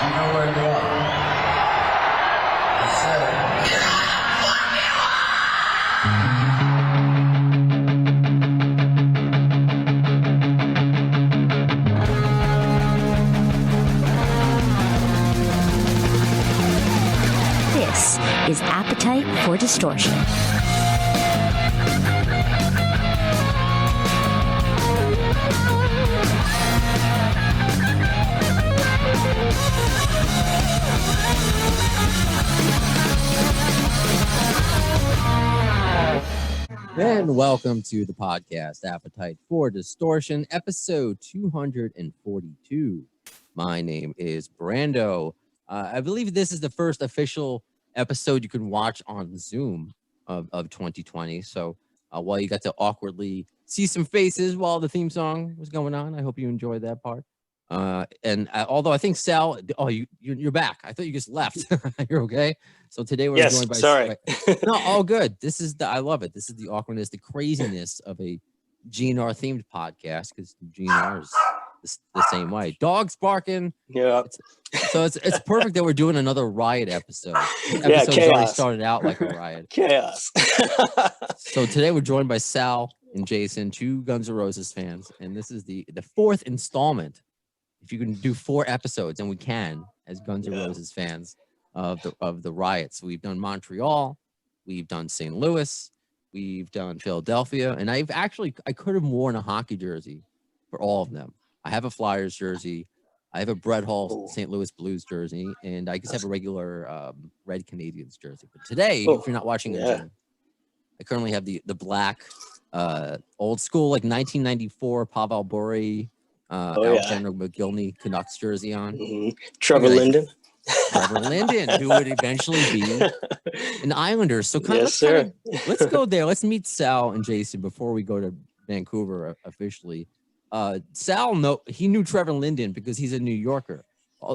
You know where they are. Yes, sir. This is Appetite for Distortion. And welcome to the podcast, Appetite for Distortion, episode 242. My name is Brando. I believe this is the first official episode you can watch on Zoom of 2020. So while you got to awkwardly see some faces while the theme song was going on, I hope you enjoyed that part. Although I think Sal, you're back. I thought you just left. You're okay. So today we're joined by. Sorry. No, all good. I love it. This is the awkwardness, the craziness of a GNR themed podcast because GNR is the same way. Dogs barking. Yeah. It's perfect that we're doing another Riot episode. Yeah, Episode's already started out like a riot. Chaos. So today we're joined by Sal and Jason, two GunsNRoses fans, and this is the fourth installment. If you can do 4 episodes, and we can, as GunsNRoses fans of the riots. We've done Montreal, we've done St. Louis, we've done Philadelphia, and I could have worn a hockey jersey for all of them. I have a Flyers jersey, I have a Brett Hall St. Louis Blues jersey, and I just have a regular Red Canadiens jersey. But today, if you're not watching it, I currently have the black, old school, like 1994 Pavel Bure, Alexander McGillney Canucks jersey on. Mm-hmm. Trevor Linden, who would eventually be an Islander. So let's go there. Let's meet Sal and Jason before we go to Vancouver officially. Sal, he knew Trevor Linden because he's a New Yorker.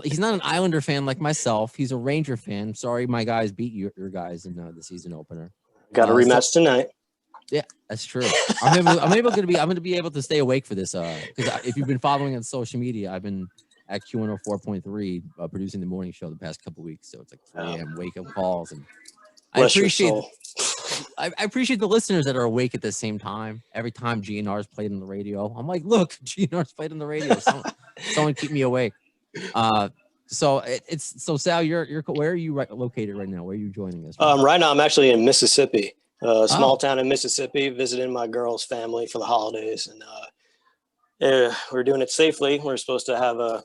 He's not an Islander fan like myself. He's a Ranger fan. Sorry, my guys beat your guys in the season opener. Got a rematch tonight. Yeah, that's true. I'm going to be able to stay awake for this because if you've been following on social media, I've been at QNO4.3 producing the morning show the past couple of weeks. So it's like 3 a.m. wake up calls, and I appreciate the listeners that are awake at the same time. Every time GNR's played on the radio, I'm like, look, GNR's played on the radio. Someone keep me awake. So Sal, you're where are you located right now? Where are you joining us? Right now I'm actually in Mississippi. Small town in Mississippi, visiting my girl's family for the holidays, and we're doing it safely. We're supposed to have a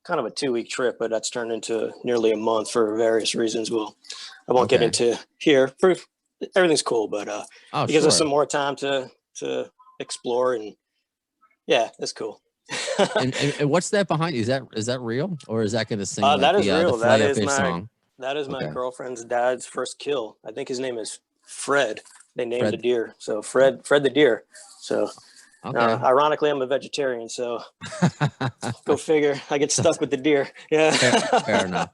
kind of a 2-week trip, but that's turned into nearly a month for various reasons. I won't get into here. Everything's cool, but it gives us some more time to explore, and yeah, it's cool. and what's that behind you? Is that real, or is that going to sing? That is real. That is my girlfriend's dad's first kill. I think his name is Fred. They named the deer. So Fred the deer. So ironically, I'm a vegetarian. So go figure. I get stuck with the deer. Yeah. Fair enough.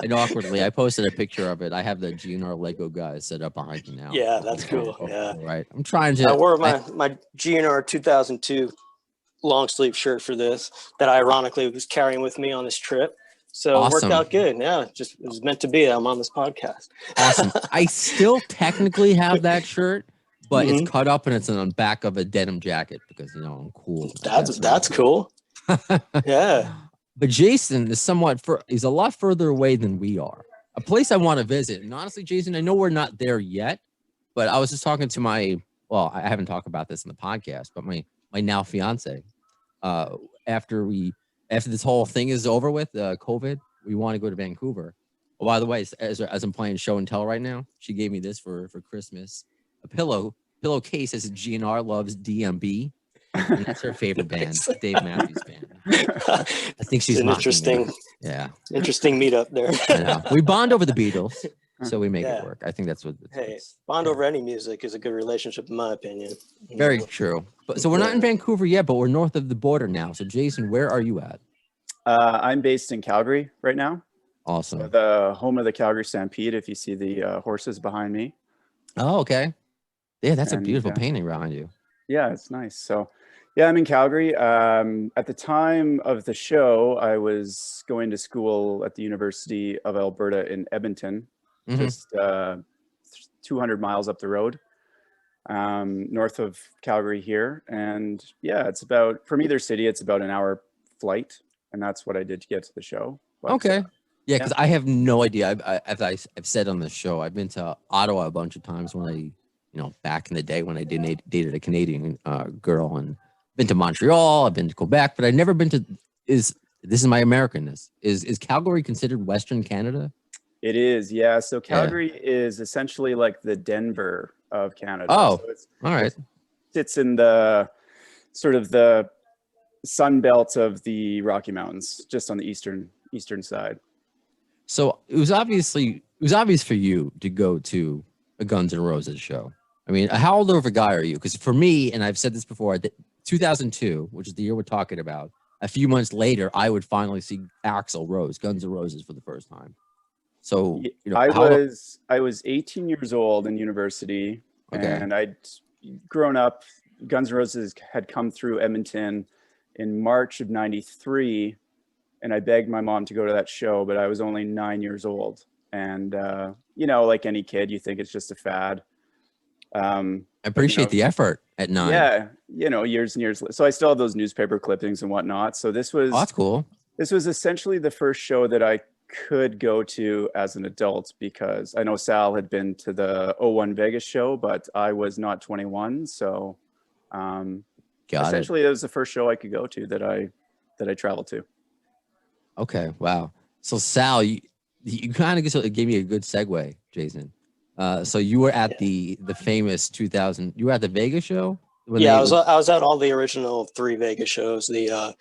And awkwardly, I posted a picture of it. I have the GNR Lego guys set up behind me now. Yeah, that's cool. Yeah. Right. I'm trying to. I wore my GNR 2002 long sleeve shirt for this that I ironically was carrying with me on this trip. So It worked out good. Yeah, it was meant to be. I'm on this podcast. Awesome. I still technically have that shirt, but it's cut up and it's on the back of a denim jacket because I'm cool. That's cool. Yeah. But Jason is he's a lot further away than we are. A place I want to visit. And honestly, Jason, I know we're not there yet, but I was just talking to I haven't talked about this in the podcast, but my now fiance, after this whole thing is over with, COVID, we want to go to Vancouver. Oh, by the way, as I'm playing show and tell right now, she gave me this for Christmas. A pillowcase as a GNR loves DMB. And that's her favorite band, Dave Matthews Band. I think she's an interesting meetup there. I know. We bond over the Beatles, so we make it work. I think that's what. Bond over any music is a good relationship, in my opinion. Very true. But so we're not in Vancouver yet, but we're north of the border now. So Jason, where are you at? I'm based in Calgary right now. Awesome. So the home of the Calgary Stampede. If you see the horses behind me. Oh, okay. Yeah, that's a beautiful painting behind you. Yeah, it's nice. So, Yeah, I'm in Calgary. At the time of the show, I was going to school at the University of Alberta in Edmonton, just 200 miles up the road, north of Calgary here. And yeah, it's about, from either city, it's about an hour flight. And that's what I did to get to the show. But, Okay. Yeah, because yeah. I have no idea. As I've said on the show, I've been to Ottawa a bunch of times when back in the day when I dated a Canadian girl, and been to Montreal, I've been to Quebec, but I've never been to, this is my Americanness. Is Calgary considered Western Canada? It is, yeah. So Calgary is essentially like the Denver of Canada. Oh, so it's, all right. It sits in the sort of the sun belt of the Rocky Mountains, just on the eastern side. So it was obvious for you to go to a Guns N' Roses show. I mean, how old of a guy are you? Because for me, and I've said this before, 2002, which is the year we're talking about, a few months later, I would finally see Axl Rose, Guns N' Roses, for the first time. So I was 18 years old in university, and I'd grown up. Guns N' Roses had come through Edmonton in March of '93, and I begged my mom to go to that show, but I was only 9 years old. And like any kid, you think it's just a fad. I appreciate the effort at 9. Yeah, years and years. So I still have those newspaper clippings and whatnot. So this was that's cool. This was essentially the first show that I could go to as an adult, because I know Sal had been to the 01 Vegas show, but I was not 21. So essentially it was the first show I could go to that I traveled to. Okay. Wow. So Sal, you kind of gave me a good segue, Jason. So you were at the famous 2000. You were at the Vegas show. I was at all the original 3 Vegas shows. The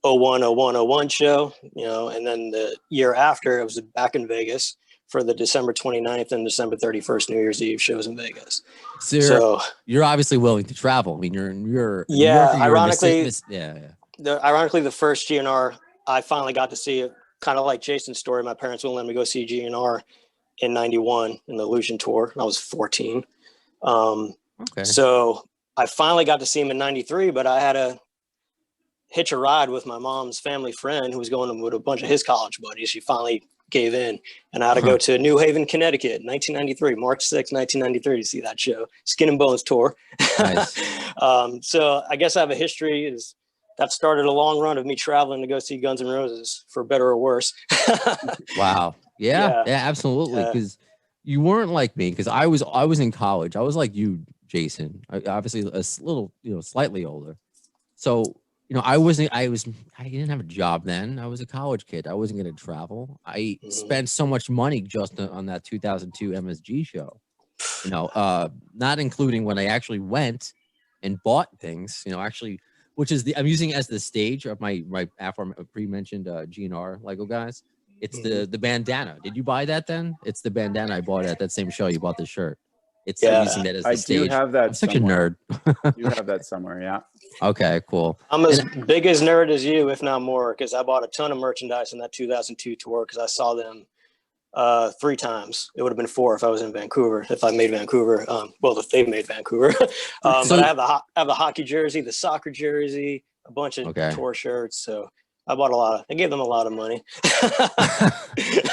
01, 01, 01 show, and then the year after it was back in Vegas for the December 29th and December 31st New Year's Eve shows in Vegas. So you're obviously willing to travel. I mean, you're ironically, the first GNR I finally got to see it, kind of like Jason's story. My parents wouldn't let me go see GNR in '91 in the Illusion tour. I was 14. So I finally got to see him in '93, but I had to hitch a ride with my mom's family friend who was going with a bunch of his college buddies. She finally gave in, and I had to go to New Haven, Connecticut, 1993, March 6, 1993, to see that show, Skin and Bones tour. Nice. So I guess I have a history. That started a long run of me traveling to go see Guns N' Roses, for better or worse. Wow. Yeah, absolutely. Because you weren't like me, because I was in college. I was like you, Jason. Obviously a little, slightly older. So I didn't have a job then. I was a college kid. I wasn't going to travel. I spent so much money just on that 2002 MSG show, not including when I actually went and bought things, which is I'm using as the stage of my pre-mentioned GNR Lego guys. It's the bandana. Did you buy that then? It's the bandana I bought at that same show. You bought the shirt. I'm using that as the stage. I do have that. I'm such a nerd. You have that somewhere, yeah. Okay, cool. I'm as big as nerd as you, if not more, because I bought a ton of merchandise in that 2002 tour, because I saw them 3 times. It would have been 4 if I was in Vancouver, if I made Vancouver. If they made Vancouver. But I have the hockey jersey, the soccer jersey, a bunch of tour shirts. So I bought I gave them a lot of money.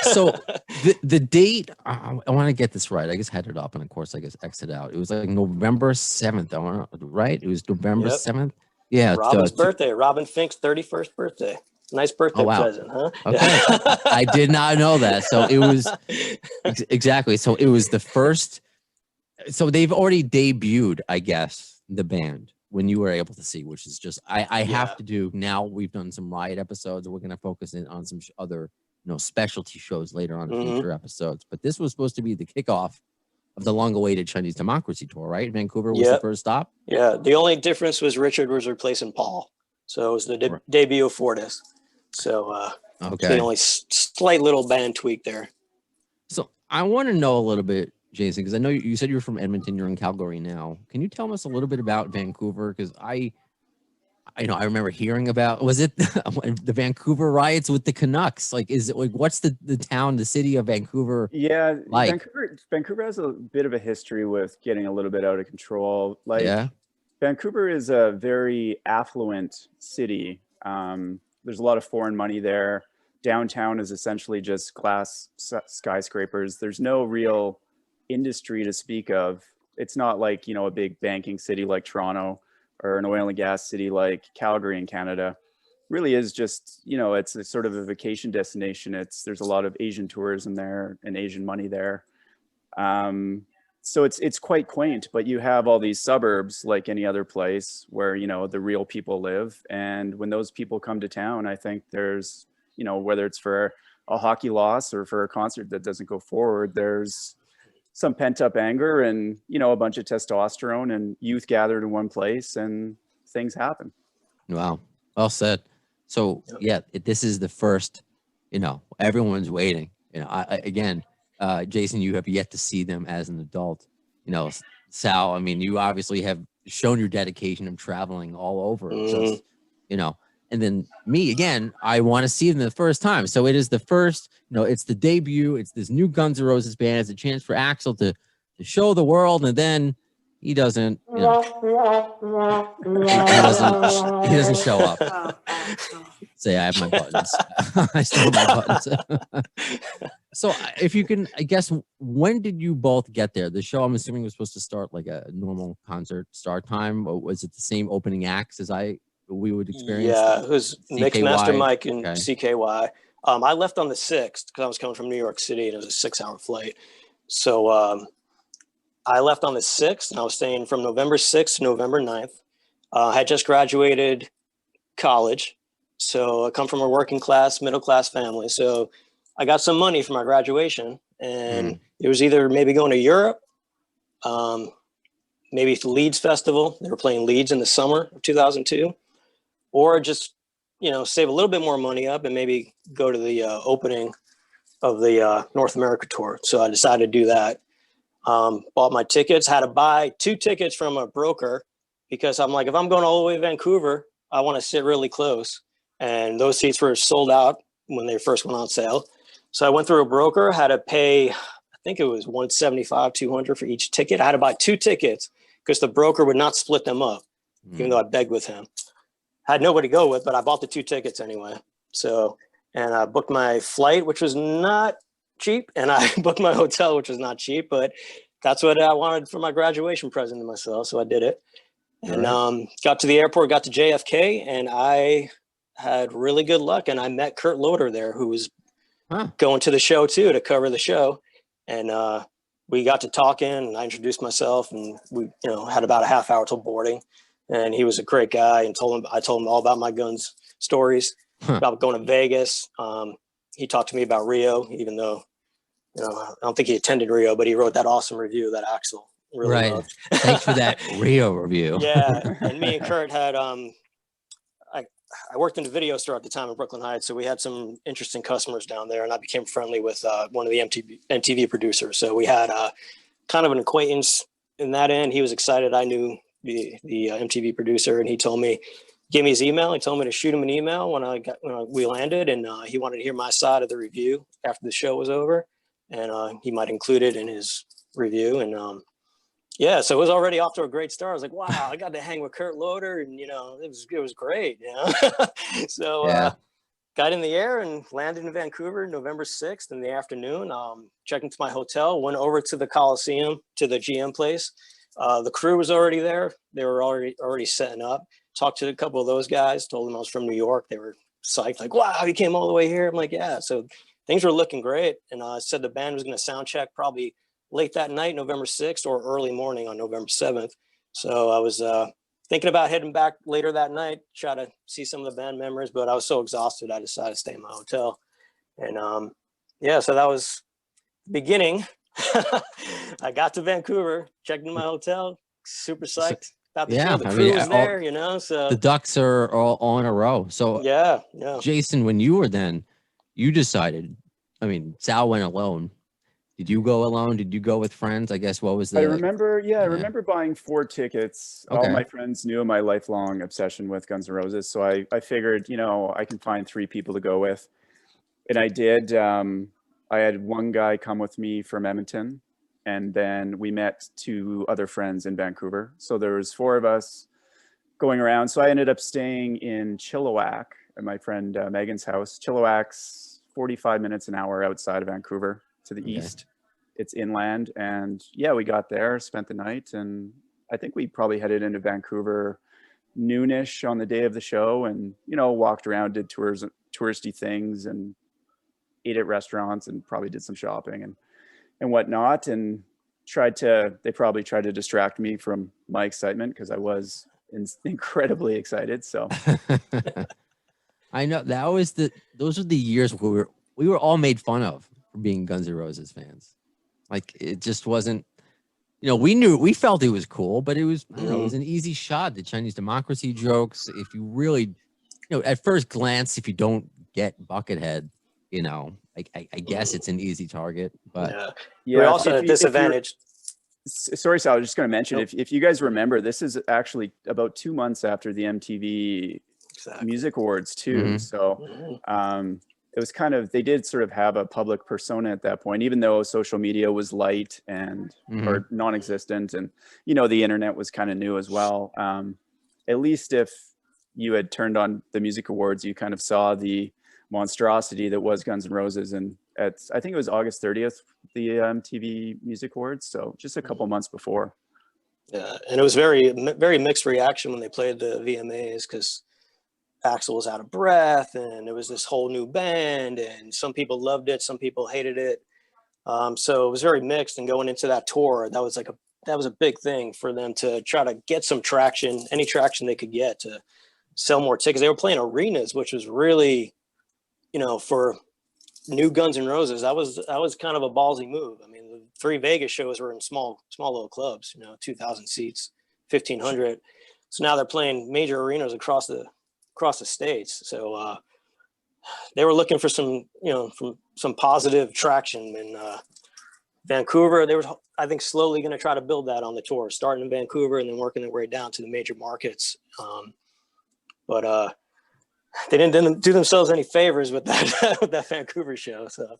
So the date, I want to get this right. I guess head it up, and of course I guess exit out. It was like November 7th. Right? It was November 7th. Yeah. Robin's birthday. Robin Fink's 31st birthday. Nice birthday present, huh? Okay. I did not know that. So it was exactly. So it was the first. So they've already debuted, I guess, the band when you were able to see, which is just I have to do now. We've done some Riot episodes, and we're going to focus in on some other specialty shows later on in future episodes. But this was supposed to be the kickoff of the long-awaited Chinese Democracy tour, right? Vancouver was the first stop. Yeah, the only difference was Richard was replacing Paul, so it was the debut of Fortis. So the only slight little band tweak there. So I want to know a little bit, Jason, because I know you said you're from Edmonton. You're in Calgary now. Can you tell us a little bit about Vancouver? Because I remember hearing about, was it the Vancouver riots with the Canucks? Like, is it like, what's the town, the city of Vancouver? Yeah, like? Vancouver has a bit of a history with getting a little bit out of control. Like, Vancouver is a very affluent city. There's a lot of foreign money there. Downtown is essentially just glass skyscrapers. There's no real industry to speak of. It's not like, you know, a big banking city like Toronto or an oil and gas city like Calgary in Canada. Really is just, you know, it's a sort of a vacation destination. There's a lot of Asian tourism there and Asian money there. So it's quite quaint, but you have all these suburbs like any other place where, you know, the real people live. And when those people come to town, I think there's, you know, whether it's for a hockey loss or for a concert that doesn't go forward, there's some pent up anger and, you know, a bunch of testosterone and youth gathered in one place and things happen. Wow. Well said. So yeah, this is the first, you know, everyone's waiting, you know, again, Jason, you have yet to see them as an adult. You know, Sal, I mean, you obviously have shown your dedication of traveling all over, just, you know, and then me, again, I want to see them the first time. So it is the first, you know, it's the debut. It's this new Guns N' Roses band. It's a chance for Axel to show the world. And then he doesn't, you know, he doesn't show up. Say, I have my buttons. I still have my buttons. So if you can, I guess, when did you both get there? The show, I'm assuming, was supposed to start like a normal concert start time. Or was it the same opening acts as we would experience? Yeah, it was Mixmaster Mike and okay. CKY. I left on the 6th because I was coming from New York City and it was a 6-hour flight. So I left on the 6th and I was staying from November 6th to November 9th. I had just graduated college. So I come from a working class, middle class family. So I got some money for my graduation and it was either maybe going to Europe, maybe to Leeds Festival. They were playing Leeds in the summer of 2002, or just, you know, save a little bit more money up and maybe go to the opening of the North America tour. So I decided to do that. Bought my tickets, had to buy 2 tickets from a broker because I'm like, if I'm going all the way to Vancouver, I want to sit really close. And those seats were sold out when they first went on sale. So I went through a broker, had to pay, I think it was $175, $200 for each ticket. I had to buy 2 tickets because the broker would not split them up, even though I begged with him. Had nobody to go with, but I bought the 2 tickets anyway. So, and I booked my flight, which was not cheap. And I booked my hotel, which was not cheap, but that's what I wanted for my graduation present to myself. So I did it. And got to the airport, got to JFK, and I had really good luck. And I met Kurt Loder there, who was going to the show too, to cover the show. And we got to talking and I introduced myself and we, you know, had about a half hour till boarding. And he was a great guy and I told him all about my guns stories, about going to Vegas. He talked to me about Rio, even though, you know, I don't think he attended Rio, but he wrote that awesome review that Axel really loved. Thanks for that Rio review. Yeah. And me and Kurt had, I worked in a video store at the time in Brooklyn Heights, so we had some interesting customers down there, and I became friendly with one of the MTV producers. So we had kind of an acquaintance in that end. He was excited I knew the MTV producer, and he told me, gave me his email. He told me to shoot him an email when we landed, and he wanted to hear my side of the review after the show was over, and he might include it in his review. And yeah, so it was already off to a great start. I was like, wow, I got to hang with Kurt Loder, and, you know, it was great, you know. So got in the air and landed in Vancouver November 6th in the afternoon. Checked into my hotel, went over to the Coliseum, to the GM place. The crew was already there. They were already setting up. Talked to a couple of those guys, told them I was from New York. They were psyched, like, wow, you came all the way here. I'm like, yeah. So things were looking great. And I said the band was going to sound check probably late that night, November 6th, or early morning on November 7th. So I was thinking about heading back later that night, try to see some of the band members, but I was so exhausted, I decided to stay in my hotel. And yeah, so that was the beginning. I got to Vancouver, checked in my hotel, super psyched. About the show. The crew was there, you know, so. The ducks are all in a row. So yeah. Jason, when you were then, you decided, I mean, Sal went alone. Did you go alone? Did you go with friends? I guess what was the... I remember buying 4 tickets. Okay. All my friends knew my lifelong obsession with Guns N' Roses. So I figured, you know, I can find 3 people to go with. And I did. I had one guy come with me from Edmonton. and then we met 2 other friends in Vancouver. So there was 4 of us going around. So I ended up staying in Chilliwack at my friend Megan's house. Chilliwack's 45 minutes an hour outside of Vancouver to the east. It's inland, and yeah, we got there, spent the night, and I think we probably headed into Vancouver noonish on the day of the show, and walked around, did touristy things, and ate at restaurants, and probably did some shopping and whatnot, and they probably tried to distract me from my excitement, because I was incredibly excited. So I know those are the years where we were all made fun of for being Guns N' Roses fans. Like, it just wasn't, we felt it was cool, but it was, I don't know, it was an easy shot. The Chinese democracy jokes, if you really, at first glance, if you don't get Buckethead, I guess it's an easy target, but we also had a disadvantage. Sorry, Sal, I was just going to mention, if you guys remember, this is actually about 2 months after the MTV Music Awards too. So it was they did sort of have a public persona at that point, even though social media was light and or non-existent, and the internet was kind of new as well. At least if you had turned on the Music Awards, you kind of saw the monstrosity that was Guns N' Roses, and I think it was August 30th, the MTV Music Awards, so just a couple months before. Yeah, and it was very, very mixed reaction when they played the VMAs, because Axl was out of breath, and it was this whole new band, and some people loved it, some people hated it. So it was very mixed, and going into that tour, that was a big thing for them to try to get some traction, any traction they could get to sell more tickets. They were playing arenas, which was really, for new Guns N' Roses, that was kind of a ballsy move. I mean, the 3 Vegas shows were in small little clubs, 2,000 seats, 1,500. So now they're playing major arenas across the states. So they were looking for some positive traction in Vancouver. They were, I think, slowly going to try to build that on the tour, starting in Vancouver and then working their way down to the major markets. But they didn't do themselves any favors with that with that Vancouver show. So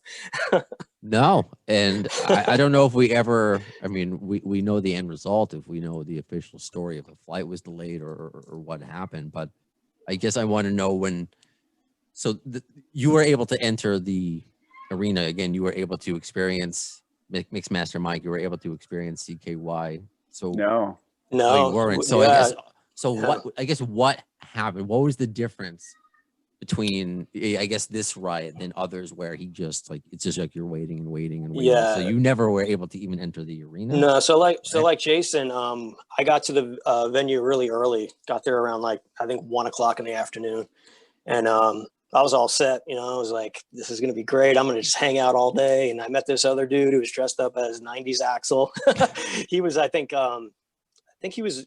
no, and I don't know if we ever. I mean, we know the end result if we know the official story, if a flight was delayed or what happened. But I guess I want to know when. So you were able to enter the arena again. You were able to experience Mixmaster Mike. You were able to experience CKY. So no, you weren't. So yeah. I guess what happened? What was the difference between, I guess, this Riot and others where he just it's just like you're waiting and waiting and waiting? Yeah. So you never were able to even enter the arena? No. So like Jason, I got to the venue really early. Got there around I think 1 o'clock in the afternoon, and I was all set. I was like, this is gonna be great. I'm gonna just hang out all day. And I met this other dude who was dressed up as 90s Axl. He was, I think he was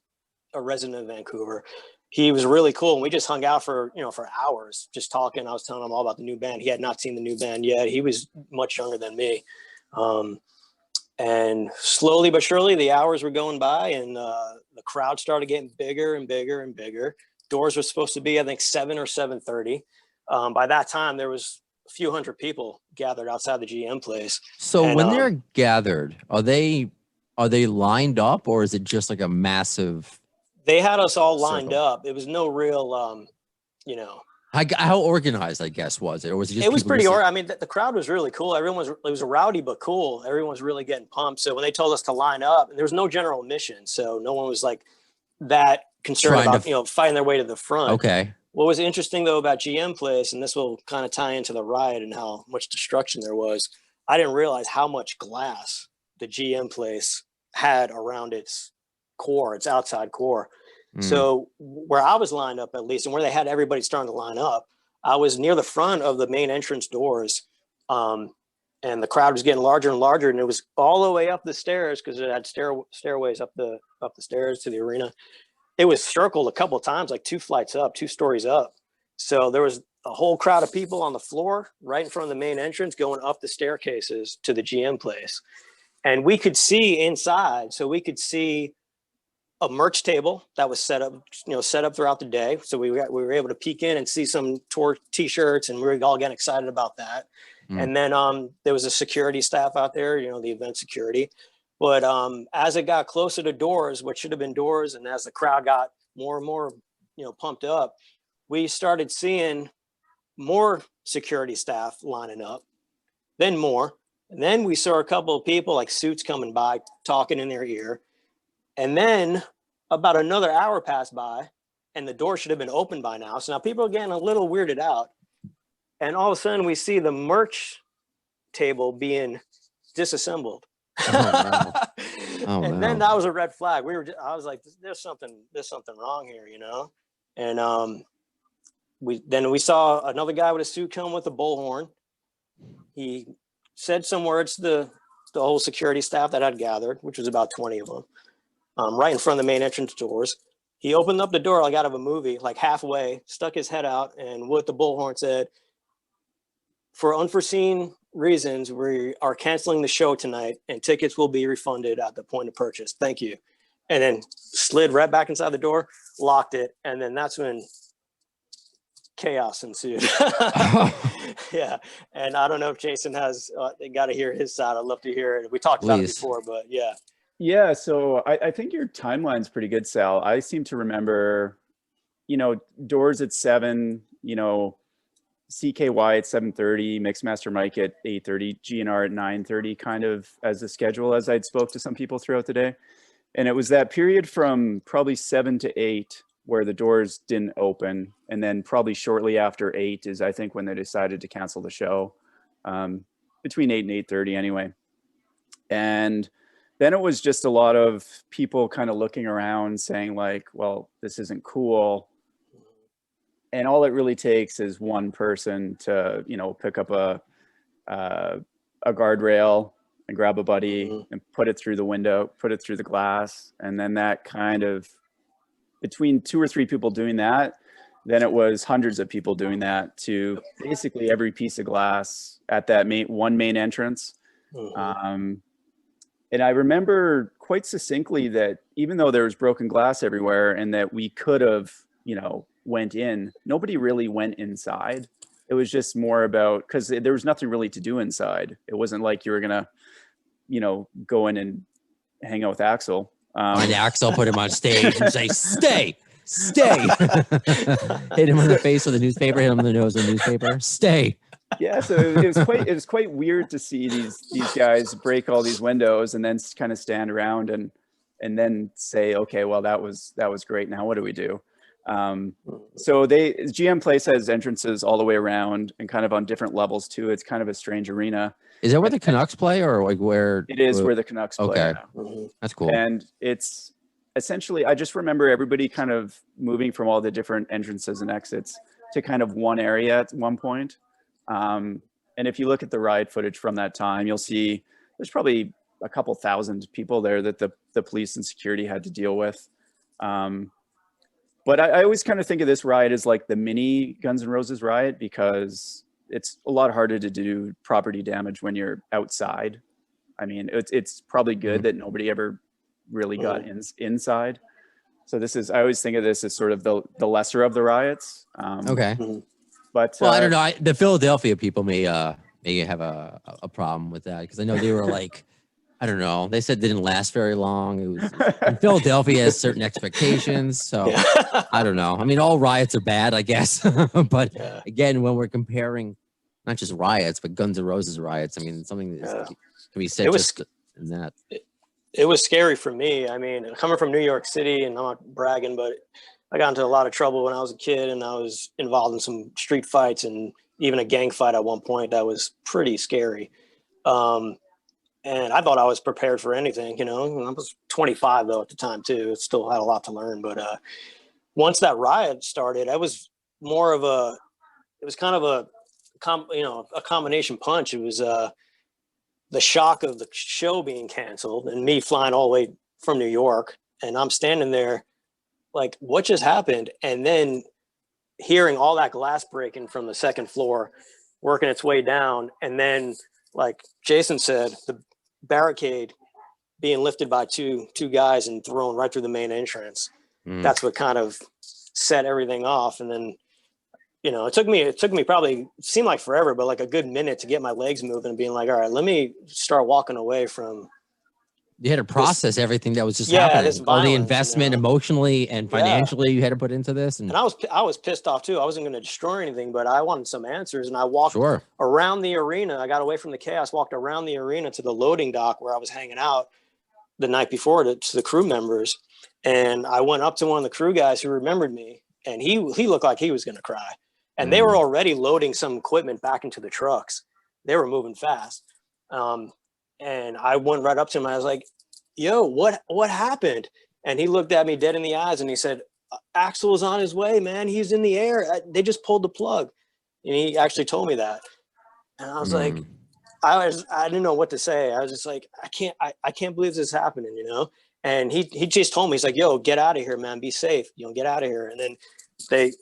a resident of Vancouver. He was really cool, and we just hung out for hours, just talking. I was telling him all about the new band. He had not seen the new band yet. He was much younger than me, and slowly but surely, the hours were going by, and the crowd started getting bigger and bigger and bigger. Doors were supposed to be, I think, 7 or 7:30. By that time, there was a few hundred people gathered outside the GM place. So when they're gathered, are they lined up, or is it just like a massive? They had us all lined up. It was no real, How organized, I guess, was it? Or was it just? It was pretty organized. I mean, the crowd was really cool. It was rowdy but cool. Everyone was really getting pumped. So when they told us to line up, there was no general admission, so no one was that concerned about fighting their way to the front. Okay. What was interesting though about GM Place, and this will kind of tie into the Riot and how much destruction there was, I didn't realize how much glass the GM Place had around its core, its outside core. So where I was lined up, at least, and where they had everybody starting to line up, I was near the front of the main entrance doors, and the crowd was getting larger and larger, and it was all the way up the stairs, because it had stairways up the stairs to the arena. It was circled a couple of times, like 2 flights up, 2 stories up. So there was a whole crowd of people on the floor right in front of the main entrance going up the staircases to the GM Place. And we could see inside, so we could see a merch table that was set up throughout the day. So we were able to peek in and see some tour t-shirts, and we were all getting excited about that. And then there was a security staff out there, the event security. But as it got closer to doors, what should have been doors, and as the crowd got more and more, pumped up, we started seeing more security staff lining up, then more. And then we saw a couple of people like suits coming by, talking in their ear. And then about another hour passed by and the door should have been open by now. So now people are getting a little weirded out. And all of a sudden we see the merch table being disassembled. Oh, wow. And then that was a red flag. I was like, there's something wrong here, And we saw another guy with a suit come with a bullhorn. He said some words to the whole security staff that had gathered, which was about 20 of them, right in front of the main entrance doors. He opened up the door like out of a movie, like halfway, stuck his head out, and with the bullhorn said, "For unforeseen reasons, we are canceling the show tonight, and tickets will be refunded at the point of purchase. Thank you." And then slid right back inside the door, locked it, and then that's when chaos ensued. Yeah, and I don't know if Jason has got to hear his side. I'd love to hear it. We talked about it before, but yeah. Yeah, so I think your timeline's pretty good, Sal. I seem to remember, doors at 7, CKY at 7:30, Mixmaster Mike at 8:30, GNR at 9:30, kind of as a schedule as I'd spoke to some people throughout the day. And it was that period from probably 7 to 8 where the doors didn't open. And then probably shortly after 8 is, I think, when they decided to cancel the show, between 8 and 8:30 anyway. And then it was just a lot of people kind of looking around saying like, well, this isn't cool. And all it really takes is one person to, pick up a guardrail and grab a buddy and put it through the window, put it through the glass. And then that kind of, between 2 or 3 people doing that, then it was hundreds of people doing that to basically every piece of glass at that one main entrance. And I remember quite succinctly that even though there was broken glass everywhere and that we could have, went in, nobody really went inside. It was just more about, because there was nothing really to do inside. It wasn't like you were gonna, go in and hang out with Axel. And Axel put him on stage and say, "Stay, stay." Hit him in the face with a newspaper, hit him in the nose with a newspaper. Stay. Yeah, so it was quite weird to see these guys break all these windows and then kind of stand around and then say, okay, well, that was great. Now what do we do? So GM Place has entrances all the way around and kind of on different levels too. It's kind of a strange arena. Is that where the Canucks play, or like where? It is where the Canucks play. Okay, now. That's cool. And it's essentially, I just remember everybody kind of moving from all the different entrances and exits to kind of one area at one point. And if you look at the Riot footage from that time, you'll see there's probably a couple thousand people there that the police and security had to deal with. But I always kind of think of this riot as like the mini Guns N' Roses riot, because it's a lot harder to do property damage when you're outside. I mean, it's probably good that nobody ever really got inside. So I always think of this as sort of the lesser of the riots. Okay. But I don't know. The Philadelphia people may have a problem with that, because I know they were like, I don't know. They said it didn't last very long. It was, and Philadelphia has certain expectations, so I don't know. I mean, all riots are bad, I guess. But again, when we're comparing not just riots, but Guns N' Roses riots, I mean, something that can be said just in that. It was scary for me. I mean, coming from New York City, and I'm not bragging, but I got into a lot of trouble when I was a kid, and I was involved in some street fights and even a gang fight at one point that was pretty scary. And I thought I was prepared for anything, I was 25 though at the time too. Still had a lot to learn. But once that riot started, it was kind of a combination punch. It was the shock of the show being canceled and me flying all the way from New York, and I'm standing there like, what just happened? And then hearing all that glass breaking from the second floor, working its way down. And then, like Jason said, the barricade being lifted by two guys and thrown right through the main entrance. That's what kind of set everything off. And then, it took me probably, it seemed like forever, but like a good minute to get my legs moving and being like, all right, let me start walking away from You had to process everything that was just Yeah, happening. this All the violence, investment emotionally and financially you had to put into this. And I was pissed off too. I wasn't going to destroy anything, but I wanted some answers. And I walked sure. around the arena. I got away from the chaos, walked around the arena to the loading dock where I was hanging out the night before to the crew members. And I went up to one of the crew guys who remembered me, and he looked like he was going to cry. And they were already loading some equipment back into the trucks. They were moving fast. And I went right up to him. I was like, yo, what happened? And he looked at me dead in the eyes and he said, Axel is on his way, man. He's in the air. They just pulled the plug. And he actually told me that. And I was like, I didn't know what to say. I was just like, I can't believe this is happening, you know? And he just told me, he's like, yo, get out of here, man. Be safe. You know, get out of here. And then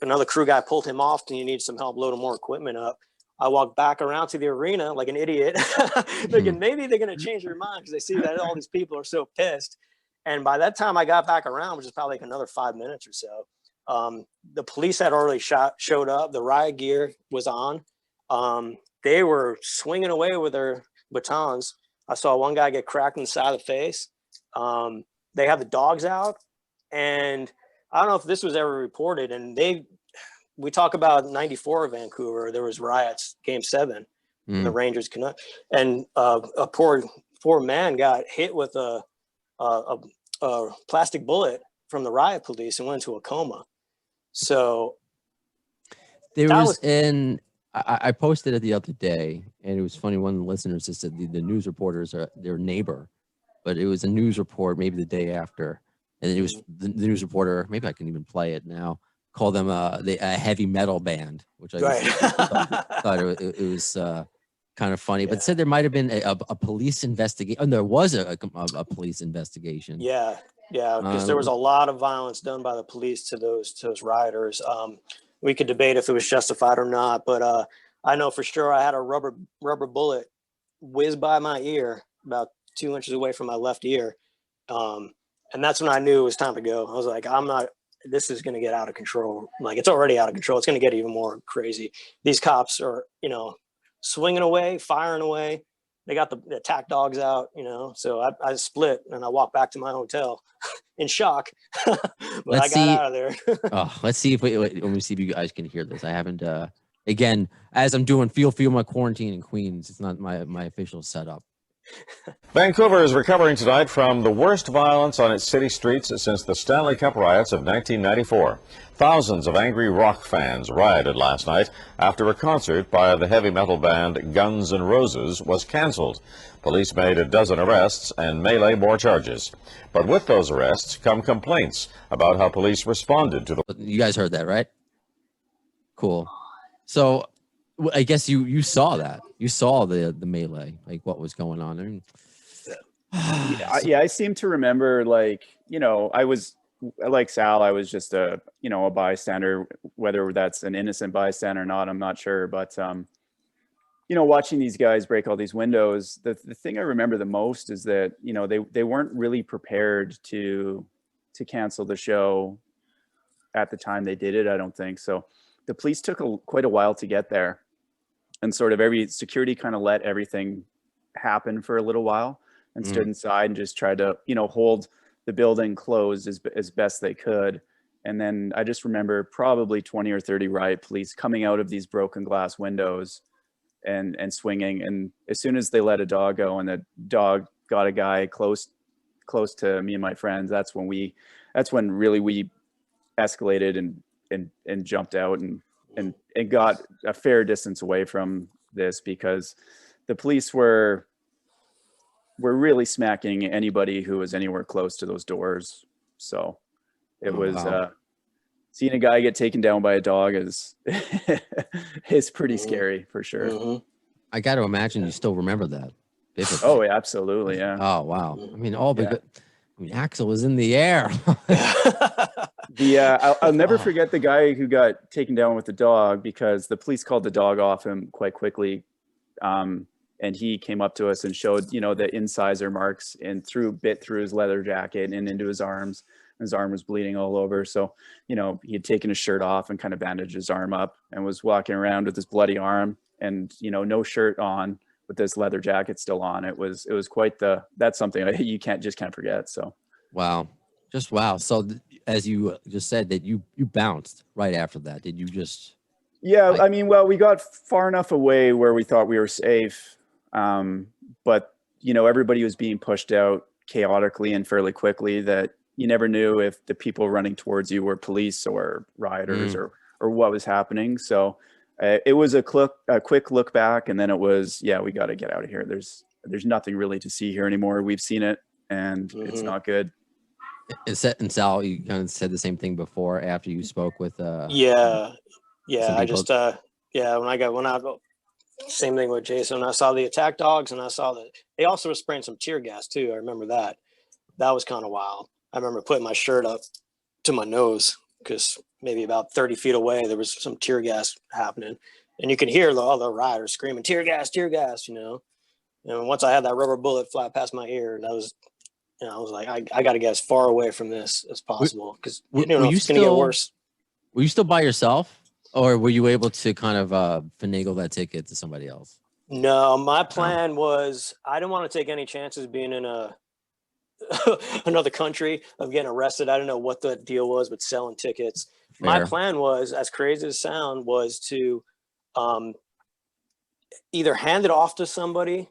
another crew guy pulled him off and he needed some help loading more equipment up. I walked back around to the arena like an idiot, thinking maybe they're going to change their mind because they see that all these people are so pissed. And by that time I got back around, which is probably like another 5 minutes or so, the police had already showed up. The riot gear was on. They were swinging away with their batons. I saw one guy get cracked in the side of the face. They had the dogs out. And I don't know if this was ever reported. And we talk about 94 Vancouver. There was riots, Game 7, the Rangers connect, and a poor man got hit with a plastic bullet from the riot police and went into a coma. So I posted it the other day, and it was funny. One of the listeners just said the news reporters are their neighbor, but it was a news report maybe the day after, and it was the news reporter. Maybe I can even play it now. Call them a heavy metal band, which I thought it was kind of funny. But said there might have been a police investigation. Oh, there was a police investigation. Yeah, because there was a lot of violence done by the police to those rioters. We could debate if it was justified or not, but I know for sure I had a rubber bullet whiz by my ear about 2 inches away from my left ear, and that's when I knew it was time to go. I was like, this is going to get out of control. Like, it's already out of control. It's going to get even more crazy. These cops are, swinging away, firing away. They got the attack dogs out, so I split and I walked back to my hotel in shock, but I got out of there. Let's see if you guys can hear this. I haven't, again, as I'm doing feel my quarantine in Queens. It's not my official setup. Vancouver is recovering tonight from the worst violence on its city streets since the Stanley Cup riots of 1994. Thousands of angry rock fans rioted last night after a concert by the heavy metal band GunsNRoses was canceled. Police made a dozen arrests and may lay more charges. But with those arrests come complaints about how police responded to the... You guys heard that, right? Cool. So I guess you saw that. You saw the melee, like what was going on. I mean, I seem to remember, like, I was like Sal. I was just a bystander. Whether that's an innocent bystander or not, I'm not sure. But watching these guys break all these windows, the thing I remember the most is that they weren't really prepared to cancel the show at the time they did it. I don't think so. The police took quite a while to get there. And sort of every security kind of let everything happen for a little while and stood inside and just tried to, hold the building closed as best they could. And then I just remember probably 20 or 30 riot police coming out of these broken glass windows and swinging. And as soon as they let a dog go and the dog got a guy close to me and my friends, that's when really we escalated and jumped out and got a fair distance away from this, because the police were really smacking anybody who was anywhere close to those doors. So it was seeing a guy get taken down by a dog is pretty scary for sure. Mm-hmm. I got to imagine you still remember that vividly. Oh, yeah, absolutely, yeah. Oh wow. I mean, Axel was in the air. I'll never forget the guy who got taken down with the dog, because the police called the dog off him quite quickly. And he came up to us and showed, the incisor marks and bit through his leather jacket and into his arms. His arm was bleeding all over. So, he had taken his shirt off and kind of bandaged his arm up and was walking around with his bloody arm and, no shirt on, with this leather jacket still on. It was quite that's something you can't forget. So Wow. Just wow. So as you just said that you bounced right after that. Did you just yeah, like, I mean, well, we got far enough away where we thought we were safe. But everybody was being pushed out chaotically and fairly quickly that you never knew if the people running towards you were police or rioters or what was happening. So it was a quick look back, and then it was, yeah, we got to get out of here. There's nothing really to see here anymore. We've seen it, and it's not good. and Sal, you kind of said the same thing before after you spoke with Yeah. I people. just when I same thing with Jason. When I saw the attack dogs, and I saw that they also were spraying some tear gas too. I remember that. That was kind of wild. I remember putting my shirt up to my nose because maybe about 30 feet away there was some tear gas happening, and you could hear all the rioters screaming tear gas, And once I had that rubber bullet fly past my ear, that was, I was like, I got to get as far away from this as possible because it's going to get worse. Were you still by yourself, or were you able to kind of finagle that ticket to somebody else? No, my plan was I didn't want to take any chances being in another country of getting arrested. I don't know what the deal was with selling tickets. Fair. My plan was, as crazy as it sounds, was to either hand it off to somebody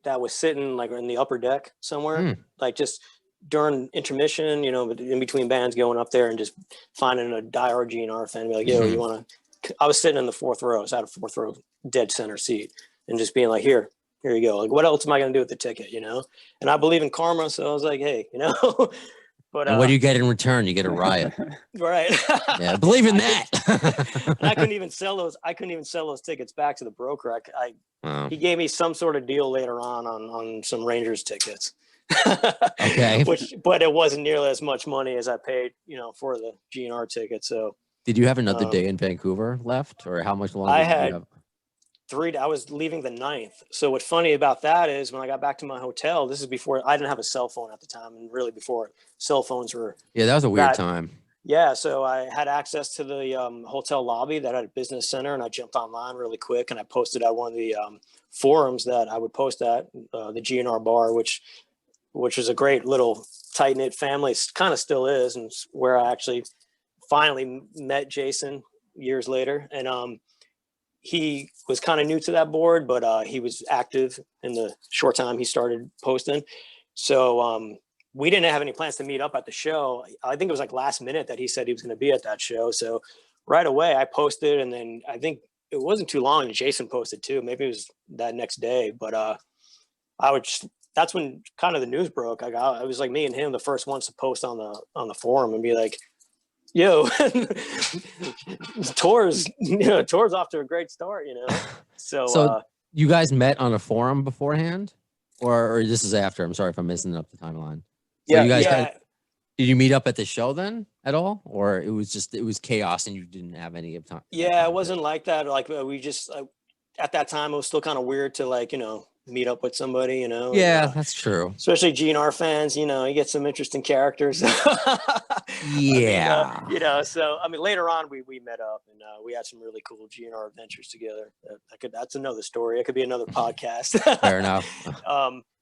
that was sitting like in the upper deck somewhere, like just during intermission, in between bands, going up there and just finding a diehard GNR fan, be like, yo, you want to? I was sitting in the fourth row. So I had a fourth row dead center seat, and just being like, here you go. Like, what else am I going to do with the ticket? And I believe in karma. So I was like, hey, but and what do you get in return? You get a Riot. Right. Yeah. Believe in that. And I couldn't even sell those tickets back to the broker. He gave me some sort of deal later on some Rangers tickets. Okay. But it wasn't nearly as much money as I paid, for the GNR ticket. So did you have another day in Vancouver left, or how much longer? I did had you have? 3. I was leaving the 9th. So what's funny about that is when I got back to my hotel, this is before I didn't have a cell phone at the time, and really before cell phones were. Yeah, that was a weird time. Yeah, so I had access to the hotel lobby that had a business center, and I jumped online really quick, and I posted at one of the forums that I would post at, the GNR bar, which was a great little tight-knit family, kind of still is, and it's where I actually finally met Jason years later. And he was kind of new to that board, but he was active in the short time he started posting. So we didn't have any plans to meet up at the show. I think it was like last minute that he said he was going to be at that show. So right away I posted, and then I think it wasn't too long and Jason posted too. Maybe it was that next day, but that's when kind of the news broke. It was like me and him, the first ones to post on the forum and be like, yo, tour's off to a great start, So you guys met on a forum beforehand, or this is after? I'm sorry if I'm missing up the timeline. So Yeah, you guys did you meet up at the show then at all, or it was chaos and you didn't have any time? Yeah, it wasn't like that. Like we just at that time it was still kind of weird to meet up with somebody, Yeah, that's true. Especially GNR fans, you get some interesting characters. Yeah. So later on we met up and we had some really cool GNR adventures together. That's another story. It could be another podcast. Fair enough.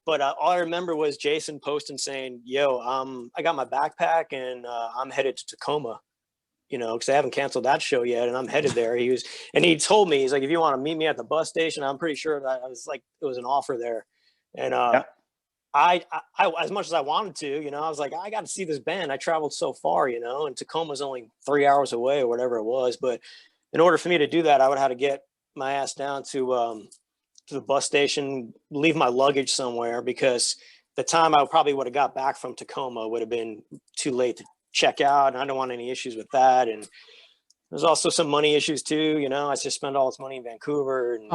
But all I remember was Jason posting saying, yo, I got my backpack and I'm headed to Tacoma, because I haven't canceled that show yet, and I'm headed there. He told me, he's like, if you want to meet me at the bus station, I'm pretty sure that I was like, it was an offer there. And I as much as I wanted to, I was like, I got to see this band. I traveled so far, and Tacoma's only 3 hours away or whatever it was. But in order for me to do that, I would have to get my ass down to the bus station, leave my luggage somewhere, because the time I probably would have got back from Tacoma would have been too late to check out, and I don't want any issues with that. And there's also some money issues too, I just spent all this money in Vancouver, and